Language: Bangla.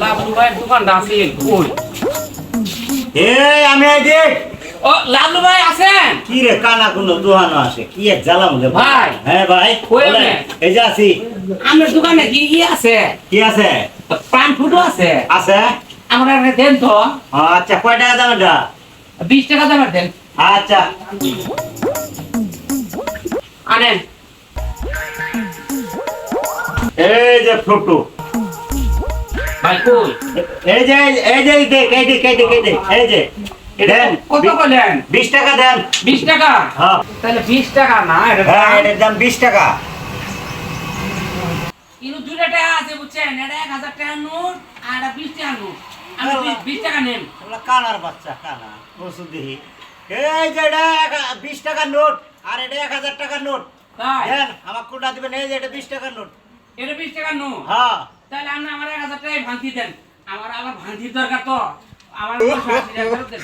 লাবলু ভাই দোকানটা আছে কই? আমি আইছি। ও লাবলু ভাই আছেন? কি রে কানা কোনো দোহানো আসে কি এক জ্বালা মনে ভাই। হ্যাঁ ভাই কই বলেন। আপনি? এই যে আছি। আমার দোকানে কি কি আছে? কি আছে? পান ফুটো আছে। আছে? আমার একটা দেন তো। আচ্ছা কয় টাকা দাম এটা? 20 টাকা দামের দেন। আচ্ছা আনেন। এই যে ফটো ভাই কই? এই যে দেখ এই যে দেন কত কইলেন? 20 টাকা দেন। 20 টাকা? হ্যাঁ তাহলে 20 টাকা না এটা হ্যাঁ এটার দাম 20 টাকা। কিন্তু দুইটা টাকা আছে বুঝছেন? এটা 1000 টাকা নোট আর এটা 20 টাকা নোট। আমি 20 টাকা নেন। তোমরা কানার বাচ্চা কানা ওষুধ দিহি। এই যে এটা 20 টাকার নোট আর এটা 1000 টাকার নোট তাই? দেন আমার কোনটা দিবেন। এই যে এটা 20 টাকার নোট। এটা 20 টাকা নোট। হ্যাঁ তাহলে আপনি আমার 1000 টাকায় ভাঙতি দেন। আমার আবার ভাঙতির দরকার তো। আমার 80 টাকা ফেরত দেন।